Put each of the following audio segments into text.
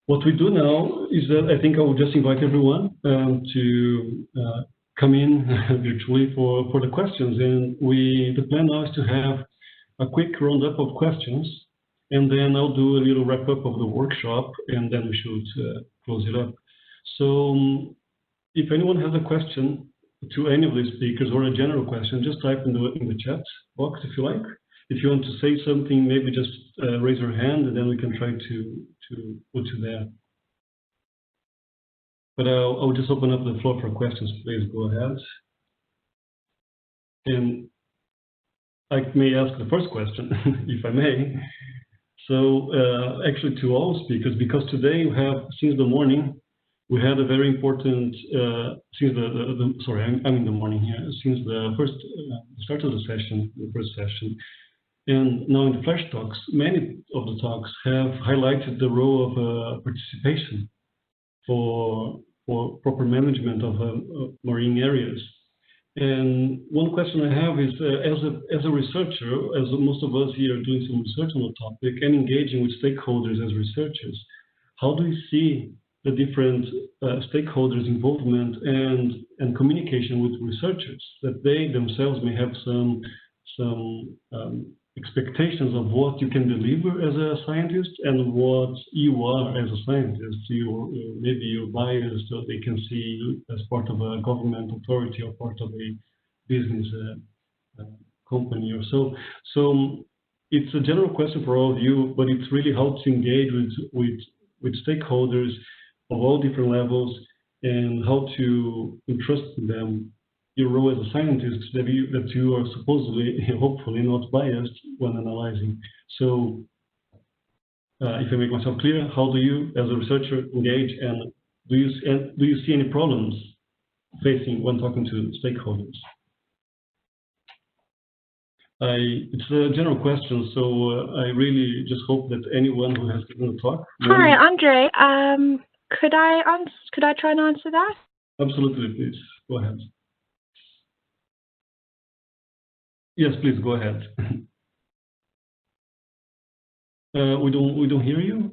What we do now is that I think I will just invite everyone to come in virtually for the questions. And the plan now is to have a quick roundup of questions, and then I'll do a little wrap up of the workshop, and then we should close it up. So if anyone has a question to any of the speakers or a general question, just type in the chat box if you like. If you want to say something, maybe just raise your hand, and then we can try to put you there. But I'll just open up the floor for questions. Please go ahead. And I may ask the first question, if I may. So actually to all speakers, because today we have, since the morning, we had a very important, sorry, I'm in the morning here, since the start of the session, the first session. And now in the Flash talks, many of the talks have highlighted the role of participation for proper management of marine areas. And one question I have is, as a researcher, as most of us here are doing some research on the topic and engaging with stakeholders as researchers, how do you see the different stakeholders' involvement and communication with researchers, that they themselves may have some expectations of what you can deliver as a scientist and what you are as a scientist? Maybe you're biased, so they can see you as part of a government authority or part of a business company or so. So it's a general question for all of you, but it's really how to engage with stakeholders of all different levels and how to entrust them your role as a scientist, that you are supposedly, hopefully, not biased when analyzing. So, if I make myself clear, how do you, as a researcher, engage, and do you see any problems facing when talking to stakeholders? It's a general question, so I really just hope that anyone who has given a talk. Hi, Andre. Could I try and answer that? Absolutely, please go ahead. Yes, please go ahead. We don't hear you.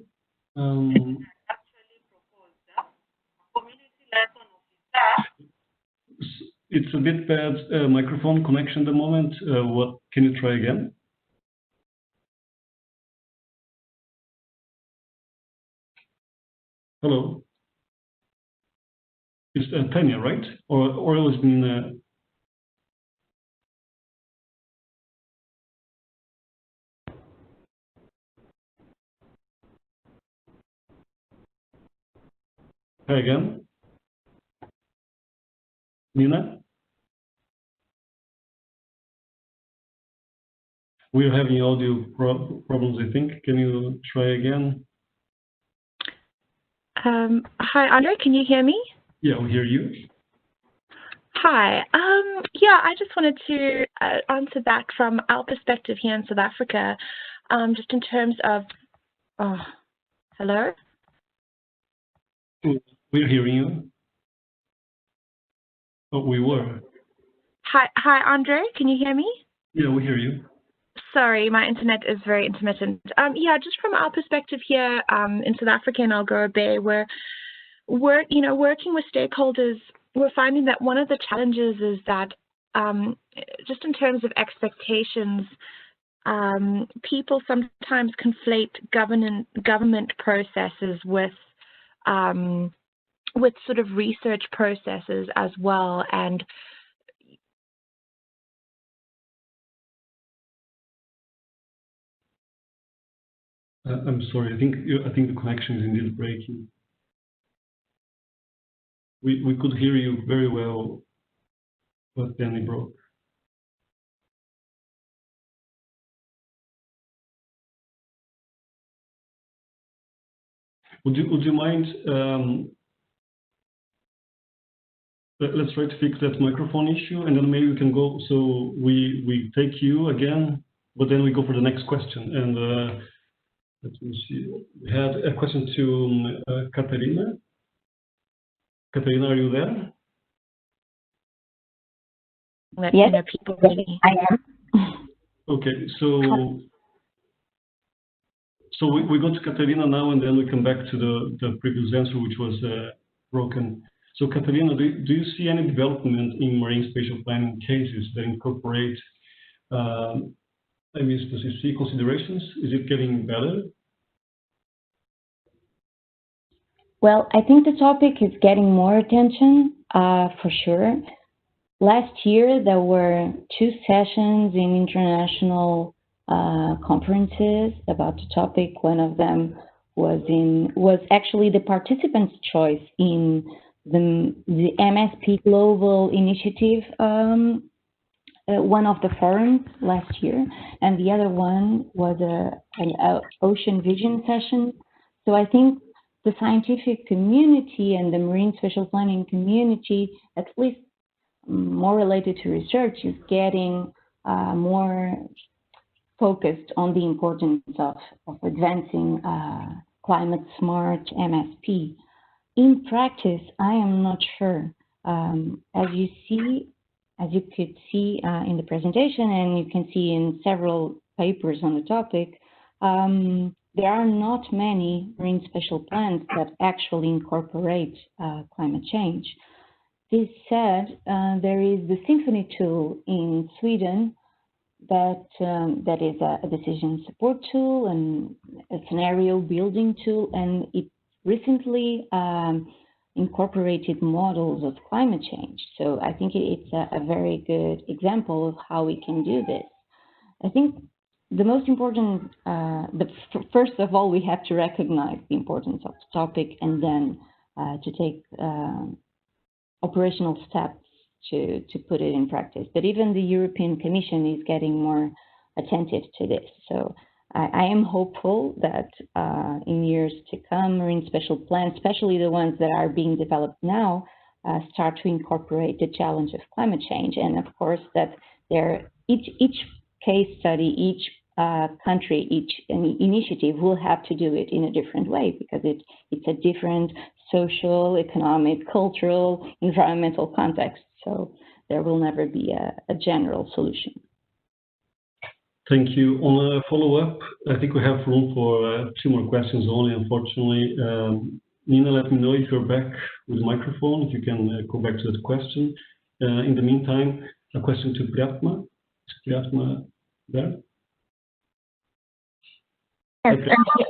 It's a bit bad microphone connection at the moment. What can you try again? Hello. It's Tanya, right? Or it was in. Hi again. Nina? We're having audio problems, I think. Can you try again? Hi, Andre, can you hear me? Yeah, we hear you. Hi. Yeah, I just wanted to answer that from our perspective here in South Africa, just in terms of, hello? We're hearing you. Oh, we were. Hi, Andre, can you hear me? Yeah, we hear you. Sorry, my internet is very intermittent. Yeah, just from our perspective here in South Africa and Algoa Bay, we're working with stakeholders. We're finding that one of the challenges is that just in terms of expectations, people sometimes conflate government processes with sort of research processes as well. And I'm sorry. I think the connection is indeed breaking. We could hear you very well, but then it broke. Would you mind? Let's try to fix that microphone issue, and then maybe we can go. So we take you again, but then we go for the next question. And let me see. We had a question to Katarina. Katarina, are you there? Yes, people really. I am. Okay, so So we go to Katarina now, and then we come back to the previous answer, which was broken. So Katarina, do you see any development in marine spatial planning cases that incorporate specific considerations? Is it getting better? Well, I think the topic is getting more attention, for sure. Last year, there were 2 sessions in international conferences about the topic. One of them was actually the participants' choice in the MSP Global Initiative, one of the forums last year, and the other one was an Ocean Vision session. So I think the scientific community and the marine spatial planning community, at least more related to research, is getting more focused on the importance of advancing climate smart MSP. In practice, I am not sure. As you could see in the presentation, and you can see in several papers on the topic, there are not many marine spatial plans that actually incorporate climate change. This said, there is the Symphony tool in Sweden that is a decision support tool and a scenario building tool, and it recently incorporated models of climate change. So I think it's a very good example of how we can do this. I think the most important, first of all, we have to recognize the importance of the topic, and then to take operational steps to put it in practice. But even the European Commission is getting more attentive to this. So I am hopeful that in years to come, marine spatial plans, especially the ones that are being developed now, start to incorporate the challenge of climate change. And of course, that each case study, each country, each initiative will have to do it in a different way, because it's a different social, economic, cultural, environmental context. So there will never be a general solution. Thank you. On a follow-up, I think we have room for 2 more questions only, unfortunately. Nina, let me know if you're back with the microphone, if you can go back to that question. In the meantime, a question to Priyatma. Is Priyatma there? Yes,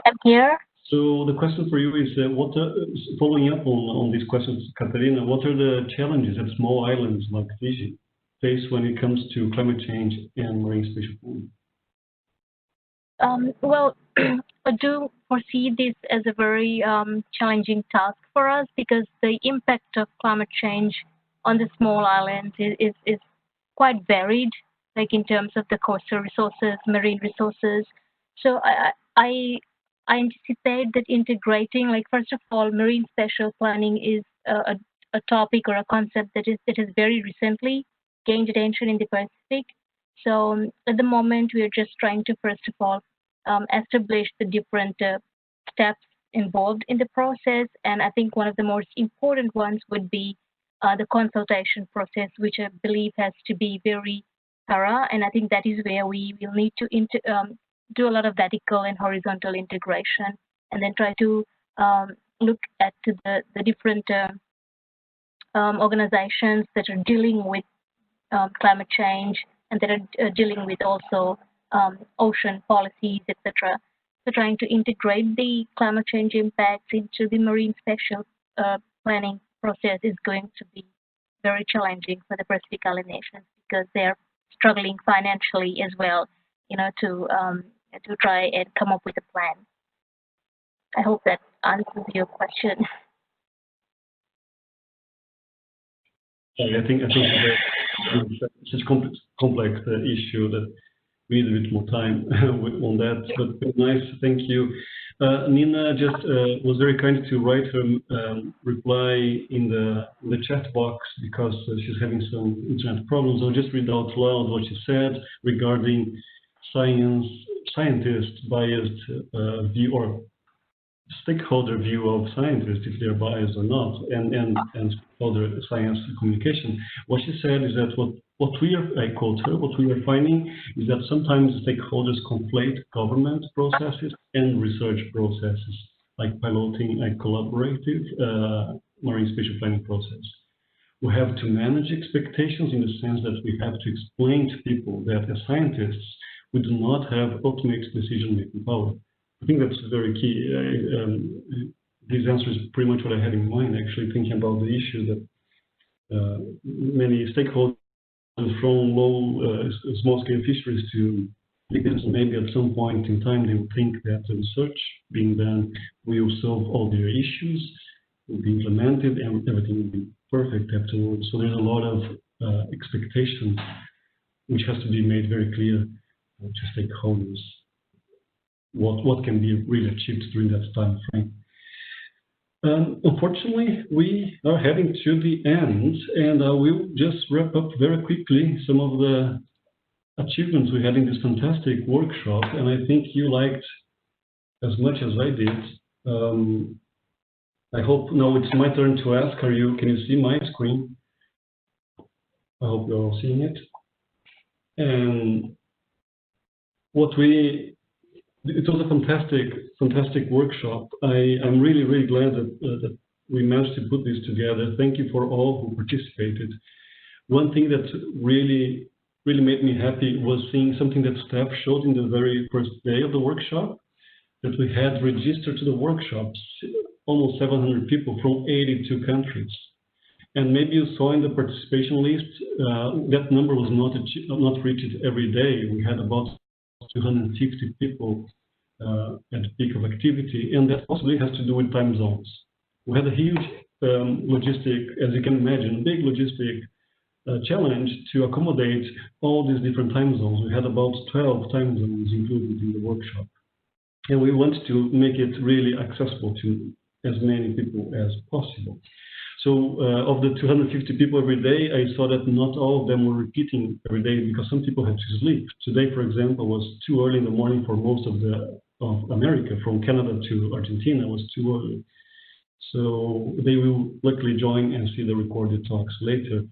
I'm here. So the question for you is, following up on these questions, Katarina, what are the challenges that small islands like Fiji face when it comes to climate change and marine spatial planning? Well, I do foresee this as a very challenging task for us, because the impact of climate change on the small islands is quite varied, like in terms of the coastal resources, marine resources. So I anticipate that integrating, like, first of all, marine spatial planning is a topic or a concept that has very recently gained attention in the Pacific. So at the moment, we are just trying to, first of all, establish the different steps involved in the process. And I think one of the most important ones would be the consultation process, which I believe has to be very thorough. And I think that is where we will need to do a lot of vertical and horizontal integration, and then try to look at the different organizations that are dealing with climate change, and that are dealing with also ocean policies, etc. So trying to integrate the climate change impacts into the marine spatial planning process is going to be very challenging for the Pacific Island nations, because they're struggling financially as well, to try and come up with a plan. I hope that answers your question. I think it's a complex issue that we need a bit more time on that, but nice, thank you. Nina just was very kind to write her reply in the chat box, because she's having some internet problems. I'll just read out loud what she said regarding scientist biased view, or stakeholder view of scientists, if they're biased or not, and stakeholder science communication. What she said is that what we are, I quote her, what we are finding is that sometimes stakeholders conflate government processes and research processes, like piloting a collaborative marine spatial planning process. We have to manage expectations in the sense that we have to explain to people that as scientists, we do not have ultimate decision-making power. I think that's very key. This answer is pretty much what I had in mind, actually, thinking about the issue that many stakeholders from low, small-scale fisheries to maybe at some point in time they will think that the research being done will solve all their issues, will be implemented, and everything will be perfect afterwards. So there's a lot of expectations which has to be made very clear to stakeholders. What can be really achieved during that time frame. Unfortunately, we are heading to the end, and I will just wrap up very quickly some of the achievements we had in this fantastic workshop, and I think you liked as much as I did. I hope now it's my turn to ask. Can you see my screen? I hope you're all seeing it. And it was a fantastic workshop. I'm really glad that we managed to put this together. Thank you for all who participated. One thing that really made me happy was seeing something that staff showed in the very first day of the workshop, that we had registered to the workshops almost 700 people from 82 countries. And maybe you saw in the participation list, that number was not reached every day. We had about 250 people at the peak of activity, and that possibly has to do with time zones. We had a huge logistic, as you can imagine, big logistic challenge to accommodate all these different time zones. We had about 12 time zones included in the workshop. And we want to make it really accessible to as many people as possible. So of the 250 people every day, I saw that not all of them were repeating every day because some people had to sleep. Today, for example, was too early in the morning for most of America, from Canada to Argentina was too early. So they will luckily join and see the recorded talks later.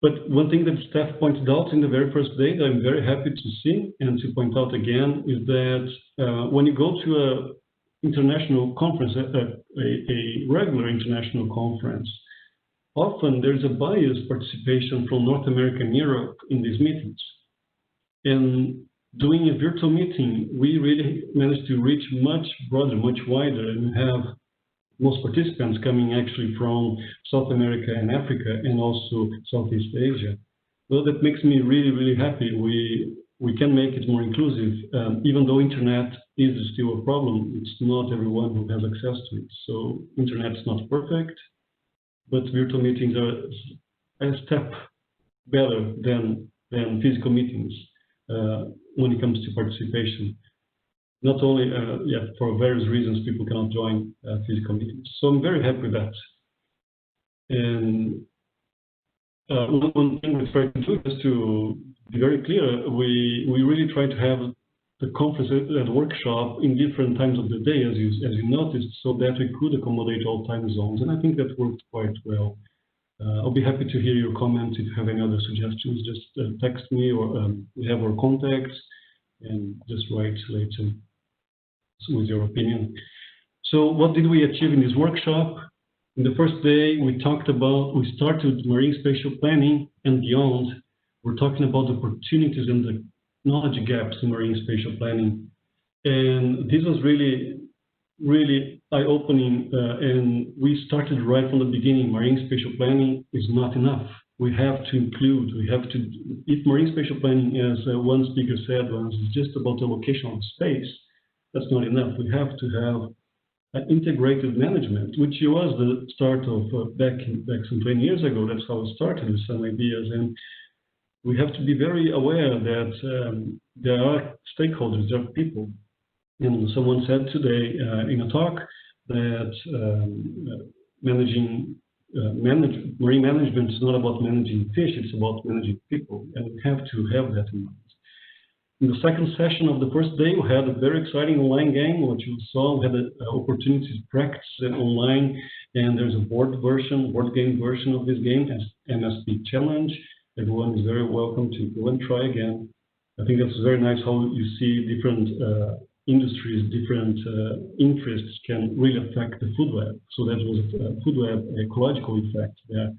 But one thing that staff pointed out in the very first day that I'm very happy to see and to point out again is that when you go to a international conference, a regular international conference, often there's a biased participation from North America and Europe in these meetings. And doing a virtual meeting, we really managed to reach much broader, much wider, and have most participants coming actually from South America and Africa and also Southeast Asia. Well, that makes me really happy. We can make it more inclusive, even though internet is still a problem. It's not everyone who has access to it. So internet is not perfect, but virtual meetings are a step better than physical meetings when it comes to participation. Not only, for various reasons, people cannot join physical meetings. So I'm very happy with that. And one thing we try to do is to be very clear. We really try to have the conference and workshop in different times of the day, as you noticed, so that we could accommodate all time zones. And I think that worked quite well. I'll be happy to hear your comments. If you have any other suggestions, just text me, or we have our contacts, and just write later with your opinion. So what did we achieve in this workshop? In the first day, we started marine spatial planning and beyond. We're talking about the opportunities and the knowledge gaps in marine spatial planning. And this was really eye-opening, and we started right from the beginning. Marine spatial planning is not enough. We have to include, if marine spatial planning, as one speaker said once, is just about the location of space, that's not enough. We have to have an integrated management, which was the start of back some 20 years ago. That's how it started with some ideas. And we have to be very aware that there are stakeholders, there are people. And someone said today in a talk that marine management is not about managing fish, it's about managing people, and we have to have that in mind. In the second session of the first day, we had a very exciting online game, which you saw. We had an opportunity to practice online, and there's a board game version of this game as MSP Challenge. Everyone is very welcome to go and try again. I think that's very nice how you see different industries, different interests can really affect the food web. So that was a food web ecological effect there.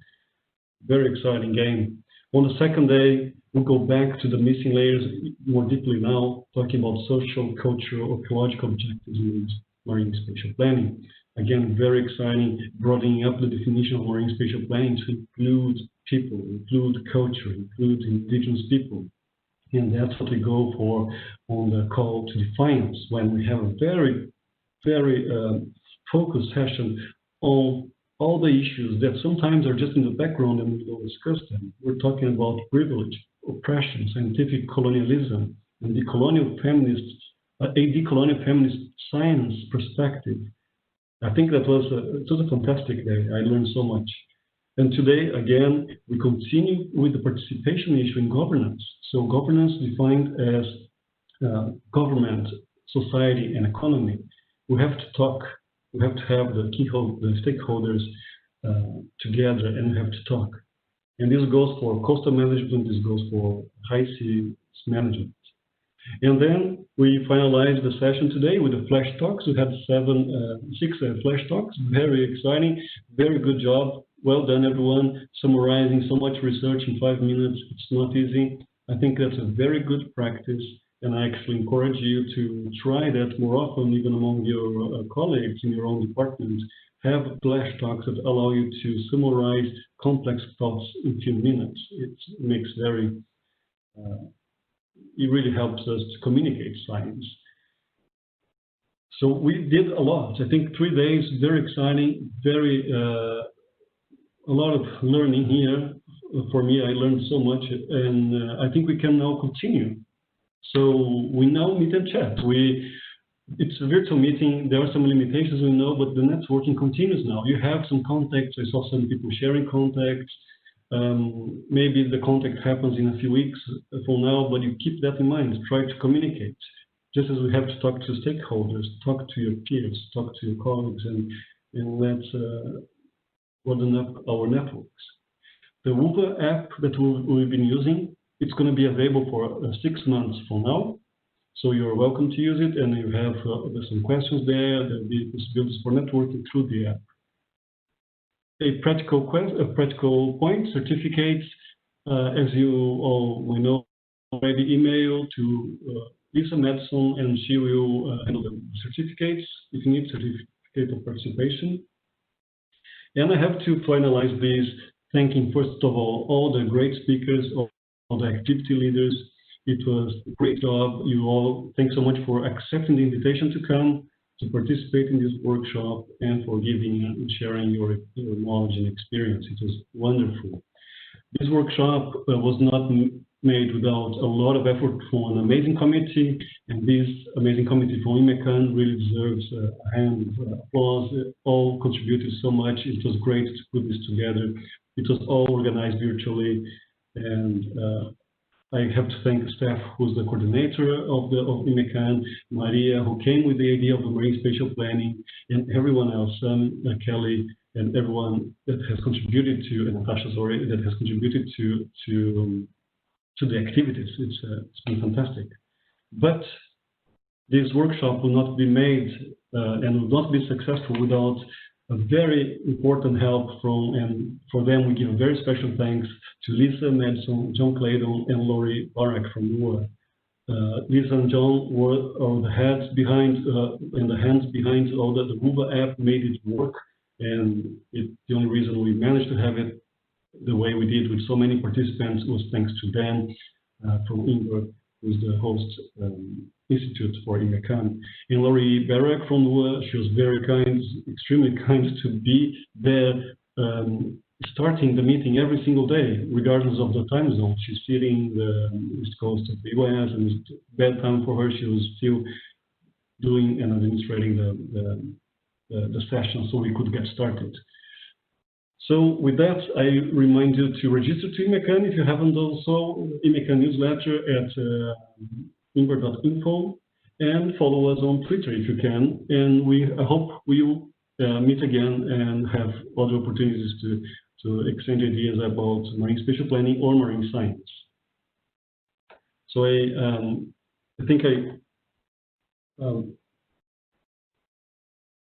Very exciting game. On the second day, we go back to the missing layers more deeply now, talking about social, cultural, ecological objectives in marine spatial planning. Again, very exciting, broadening up the definition of marine spatial planning to include people, include culture, include indigenous people. And that's what we go for on the call to define us, when we have a very, very focused session on all the issues that sometimes are just in the background and we don't discuss them. We're talking about privilege, oppression, scientific colonialism, and a decolonial feminist science perspective. I think that was a fantastic day. I learned so much. And today, again, we continue with the participation issue in governance. So governance defined as government, society, and economy. We have to talk. We have to have the stakeholders together, and we have to talk. And this goes for coastal management. This goes for high seas management. And then we finalized the session today with the flash talks. We had 6 flash talks. Very exciting. Very good job. Well done, everyone. Summarizing so much research in 5 minutes. It's not easy. I think that's a very good practice. And I actually encourage you to try that more often, even among your colleagues in your own department. Have flash talks that allow you to summarize complex thoughts in a few minutes. It makes it really helps us to communicate science. So we did a lot. I think 3 days, very exciting, a lot of learning here. For me, I learned so much, and I think we can now continue. So we now meet and chat. It's a virtual meeting. There are some limitations, we know, but the networking continues now. You have some contacts. I saw some people sharing contacts. Maybe the contact happens in a few weeks from now, but you keep that in mind. Try to communicate. Just as we have to talk to stakeholders, talk to your peers, talk to your colleagues, and let's broaden up our networks. The IMBeR app that we've been using, it's going to be available for 6 months from now. So you're welcome to use it, and you have there's some questions there. There'll be possibilities for networking through the app. A practical point, certificates, as you all we know already, email to Lisa Madison, and she will handle the certificates if you need certificate of participation. And I have to finalize this, thanking first of all the great speakers, all the activity leaders. It was a great job. You all, thanks so much for accepting the invitation to come to participate in this workshop and for giving and sharing your knowledge and experience. It was wonderful. This workshop was not made without a lot of effort from an amazing committee, and this amazing committee from IMBeR really deserves a hand of applause. All contributed so much. It was great to put this together. It was all organized virtually, and I have to thank the staff, who's the coordinator of IMBeR, Maria, who came with the idea of the marine spatial planning, and everyone else, Kelly, and everyone that has contributed to, and Natasha, sorry, that has contributed to the activities. It's been fantastic. But this workshop will not be made and will not be successful without a very important help from, and for them we give a very special thanks to Lisa Madison, John Claydon, and Lori Barak from IMBeR. Lisa and John were the heads behind and the hands behind all the IMBeR app, made it work, and the only reason we managed to have it the way we did with so many participants was thanks to them from IMBeR, who's the host institute for IMBeR. And Lori Barak from IMBeR, she was very kind, extremely kind to be there, starting the meeting every single day, regardless of the time zone. She's sitting the east coast of the US, and it's bad time for her. She was still doing and administrating the session, so we could get started. So with that, I remind you to register to IMBeR if you haven't done so. IMBeR newsletter at IMBeR.info, and follow us on Twitter if you can. And I hope we'll meet again and have other opportunities to exchange ideas about marine spatial planning or marine science. So I think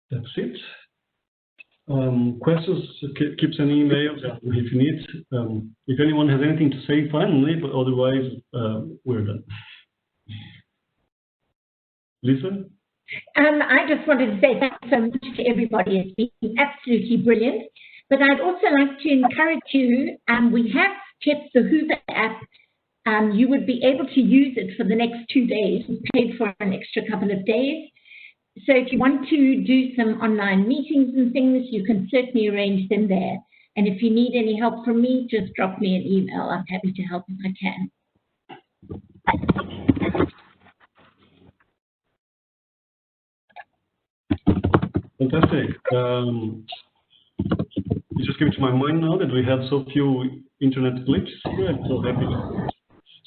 that's it. Questions, keep sending emails if you need. If anyone has anything to say, finally, but otherwise, we're done. Lisa? I just wanted to say thanks so much to everybody. It's been absolutely brilliant. But I'd also like to encourage you, we have kept the Hoover app. You would be able to use it for the next 2 days. We paid for an extra couple of days. So if you want to do some online meetings and things, you can certainly arrange them there. And if you need any help from me, just drop me an email. I'm happy to help if I can. Fantastic. It just came to my mind now that we have so few internet glitches here. I'm so happy.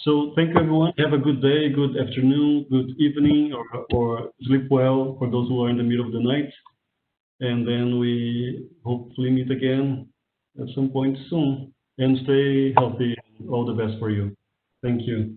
So thank you, everyone. Have a good day, good afternoon, good evening, or sleep well for those who are in the middle of the night. And then we hopefully meet again at some point soon. And stay healthy. All the best for you. Thank you.